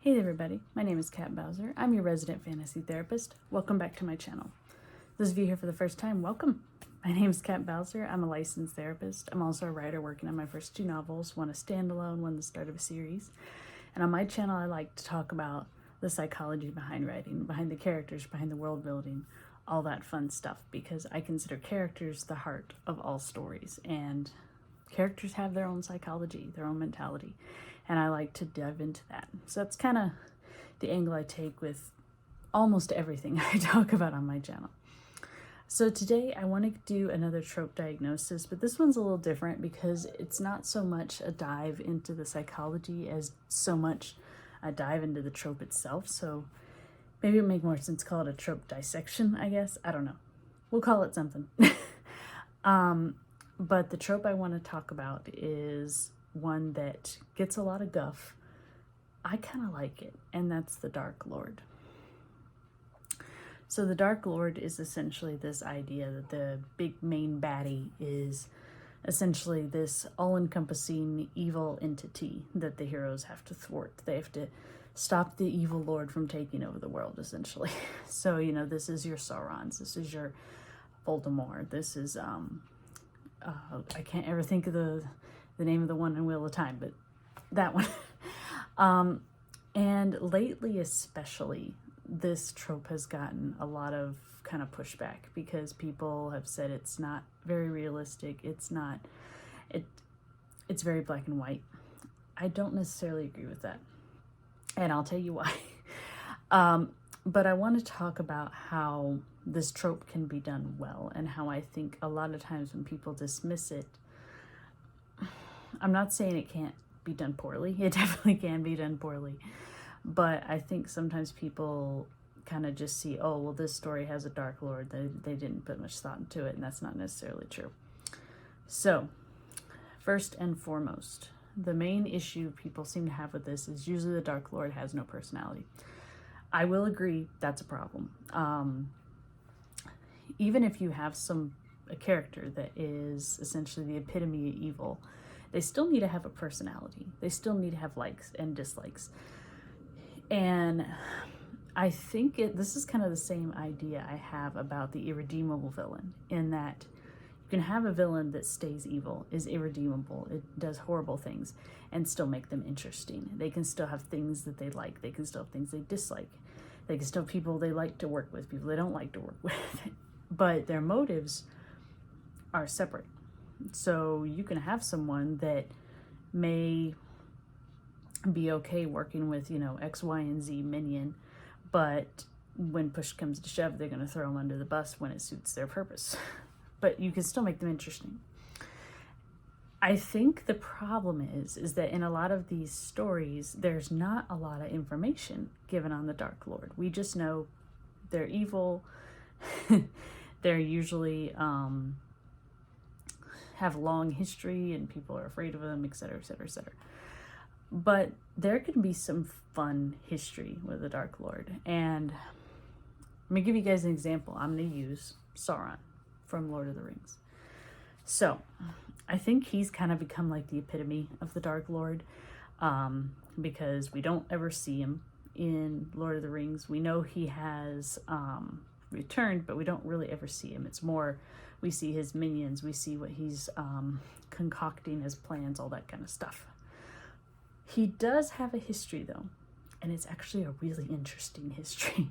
Hey everybody, my name is Kat Bowser. I'm your resident fantasy therapist. Welcome back to my channel. Those of you here for the first time, welcome. My name is Kat Bowser. I'm a licensed therapist. I'm also a writer working on my first 2 novels, one a standalone, one the start of a series. And on my channel, I like to talk about the psychology behind writing, behind the characters, behind the world building, all that fun stuff, because I consider characters the heart of all stories. And characters have their own psychology, their own mentality, and I like to dive into that. So that's kind of the angle I take with almost everything I talk about on my channel. So today I want to do another trope diagnosis, but this one's a little different because it's not so much a dive into the psychology as so much a dive into the trope itself. So maybe it would make more sense to call it a trope dissection, I guess. I don't know. We'll call it something. But the trope I want to talk about is one that gets a lot of guff. I kind of like it, and that's the Dark Lord. So the Dark Lord is essentially this idea that the big main baddie is essentially this all-encompassing evil entity that the heroes have to thwart. They have to stop the evil lord from taking over the world, essentially. So, you know, this is your Saurons, this is your Voldemort, this is I can't ever think of the name of the one in Wheel of Time, but that one. And lately especially, this trope has gotten a lot of kind of pushback because people have said it's not very realistic, it's very black and white. I don't necessarily agree with that, and I'll tell you why. But I want to talk about how this trope can be done well, and how I think a lot of times when people dismiss it, I'm not saying it can't be done poorly. It definitely can be done poorly. But I think sometimes people kind of just see, oh, well, this story has a Dark Lord. They didn't put much thought into it, and that's not necessarily true. So, first and foremost, the main issue people seem to have with this is usually the Dark Lord has no personality. I will agree that's a problem. Even if you have a character that is essentially the epitome of evil, they still need to have a personality. They still need to have likes and dislikes. And I think this is kind of the same idea I have about the irredeemable villain, in that you can have a villain that stays evil, is irredeemable, it does horrible things, and still make them interesting. They can still have things that they like. They can still have things they dislike. They can still have people they like to work with, people they don't like to work with. But their motives are separate. So you can have someone that may be okay working with, you know, X, Y, and Z minion, but when push comes to shove, they're going to throw them under the bus when it suits their purpose. But you can still make them interesting. I think the problem is that in a lot of these stories, there's not a lot of information given on the Dark Lord. We just know they're evil. They're usually have long history and people are afraid of them, etc., etc., etc. But there can be some fun history with the Dark Lord. And let me give you guys an example. I'm going to use Sauron from Lord of the Rings. So I think he's kind of become like the epitome of the Dark Lord, because we don't ever see him in Lord of the Rings. We know he has returned, but we don't really ever see him. It's more, we see his minions, we see what he's concocting as plans, all that kind of stuff. He does have a history though, and it's actually a really interesting history.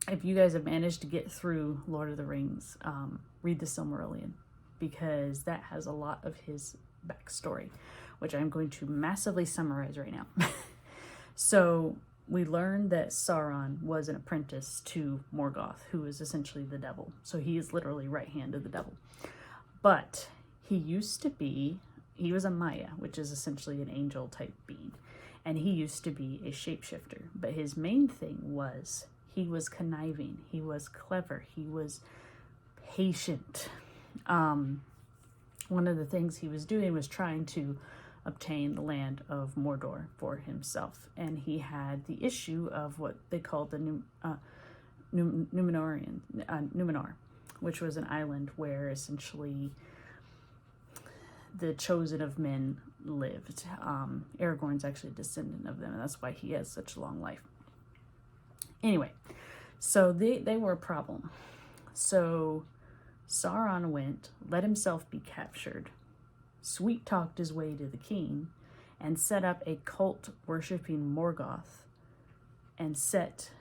If you guys have managed to get through Lord of the Rings, read the Silmarillion, because that has a lot of his backstory, which I'm going to massively summarize right now. So we learn that Sauron was an apprentice to Morgoth, who is essentially the devil. So he is literally right hand of the devil. But he was a Maya, which is essentially an angel type being. And he used to be a shapeshifter. But his main thing was he was conniving, he was clever, he was patient. One of the things he was doing was trying to obtain the land of Mordor for himself, and he had the issue of what they called the Numenor, which was an island where essentially the chosen of men lived. Aragorn's actually a descendant of them, and that's why he has such a long life. Anyway, so they were a problem. So Sauron went, let himself be captured, sweet-talked his way to the king, and set up a cult worshipping Morgoth, and set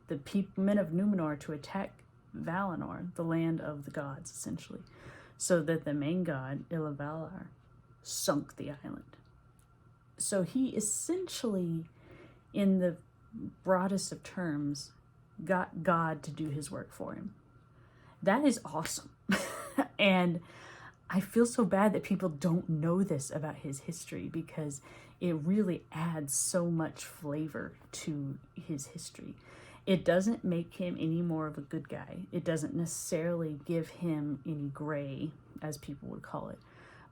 the men of Numenor to attack Valinor, the land of the gods, essentially, so that the main god, Iluvatar, sunk the island. So he essentially, in the broadest of terms, got God to do his work for him. That is awesome. And I feel so bad that people don't know this about his history, because it really adds so much flavor to his history. It doesn't make him any more of a good guy. It doesn't necessarily give him any gray, as people would call it.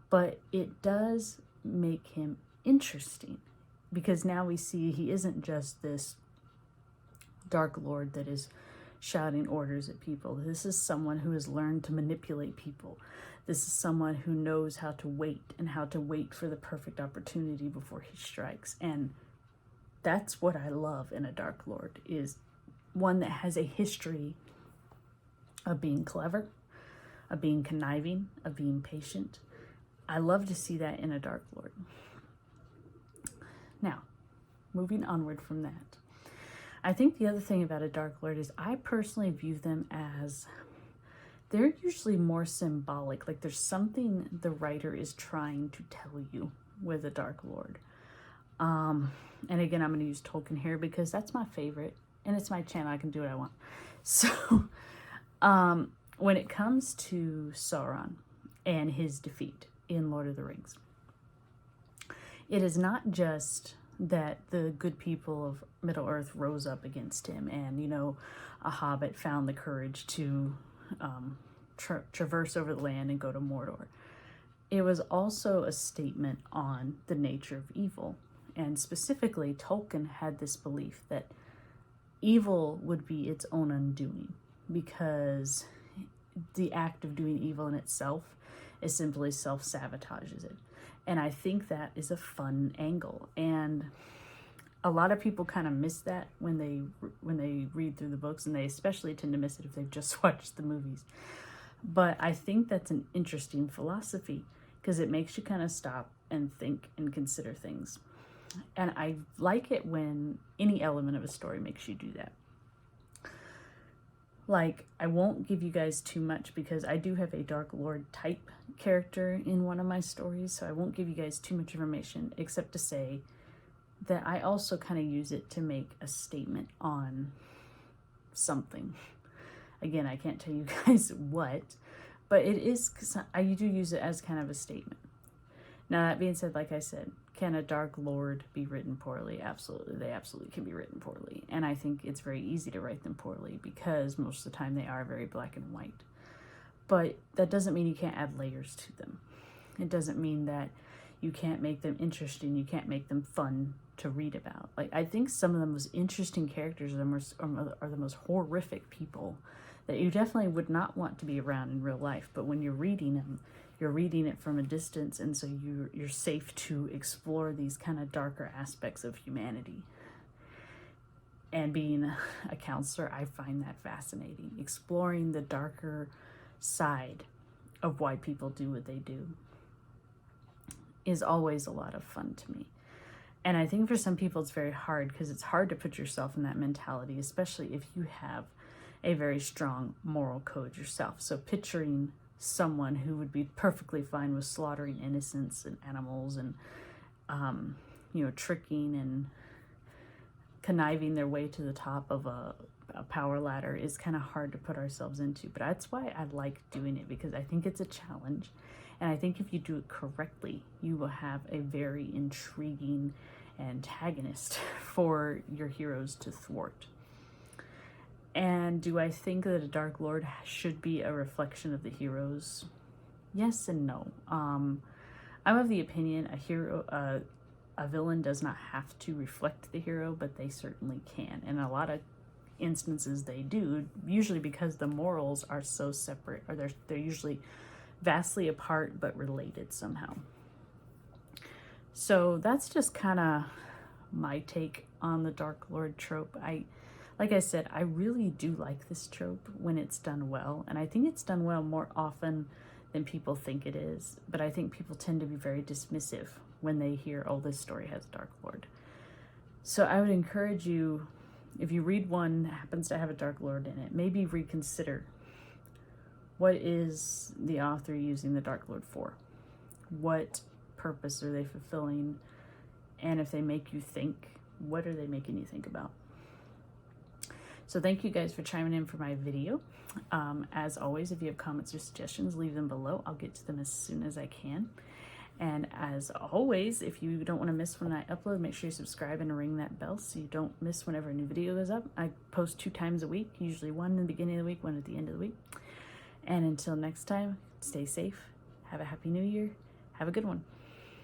But it does make him interesting, because now we see he isn't just this Dark Lord that is shouting orders at people. This is someone who has learned to manipulate people. This is someone who knows how to wait, and how to wait for the perfect opportunity before he strikes. And that's what I love in a Dark Lord, is one that has a history of being clever, of being conniving, of being patient. I love to see that in a Dark Lord. Now, moving onward from that, I think the other thing about a Dark Lord is I personally view them as, they're usually more symbolic. Like there's something the writer is trying to tell you with a Dark Lord. And again, I'm going to use Tolkien here because that's my favorite, and it's my channel. I can do what I want. So when it comes to Sauron and his defeat in Lord of the Rings, it is not just that the good people of Middle-earth rose up against him and, you know, a hobbit found the courage to traverse over the land and go to Mordor. It was also a statement on the nature of evil. And specifically, Tolkien had this belief that evil would be its own undoing, because the act of doing evil in itself is simply self-sabotages it. And I think that is a fun angle. And a lot of people kind of miss that when they read through the books, and they especially tend to miss it if they've just watched the movies. But I think that's an interesting philosophy, because it makes you kind of stop and think and consider things. And I like it when any element of a story makes you do that. Like, I won't give you guys too much because I do have a Dark Lord type character in one of my stories, so I won't give you guys too much information, except to say that I also kind of use it to make a statement on something. Again, I can't tell you guys what, but it is, I do use it as kind of a statement. Now, that being said, like I said, can a Dark Lord be written poorly? Absolutely. They absolutely can be written poorly. And I think it's very easy to write them poorly because most of the time they are very black and white. But that doesn't mean you can't add layers to them. It doesn't mean that you can't make them interesting. You can't make them fun to read about. Like, I think some of the most interesting characters are the most horrific people that you definitely would not want to be around in real life. But when you're reading them, you're reading it from a distance, and so you're safe to explore these kind of darker aspects of humanity. And being a counselor, I find that fascinating. Exploring the darker side of why people do what they do is always a lot of fun to me. And I think for some people it's very hard, because it's hard to put yourself in that mentality, especially if you have a very strong moral code yourself. So picturing someone who would be perfectly fine with slaughtering innocents and animals and, tricking and conniving their way to the top of a power ladder is kind of hard to put ourselves into. But that's why I like doing it, because I think it's a challenge. And I think if you do it correctly, you will have a very intriguing antagonist for your heroes to thwart. And do I think that a Dark Lord should be a reflection of the heroes? Yes and no. I'm of the opinion a villain does not have to reflect the hero, but they certainly can. And in a lot of instances they do, usually because the morals are so separate, or they're usually vastly apart but related somehow. So that's just kind of my take on the Dark Lord trope. Like I said, I really do like this trope when it's done well, and I think it's done well more often than people think it is, but I think people tend to be very dismissive when they hear, oh, this story has a Dark Lord. So I would encourage you, if you read one that happens to have a Dark Lord in it, maybe reconsider, what is the author using the Dark Lord for? What purpose are they fulfilling? And if they make you think, what are they making you think about? So thank you guys for chiming in for my video. As always, if you have comments or suggestions, leave them below. I'll get to them as soon as I can. And as always, if you don't want to miss when I upload, make sure you subscribe and ring that bell so you don't miss whenever a new video goes up. I post 2 times a week, usually one in the beginning of the week, one at the end of the week. And until next time, stay safe, have a happy new year, have a good one.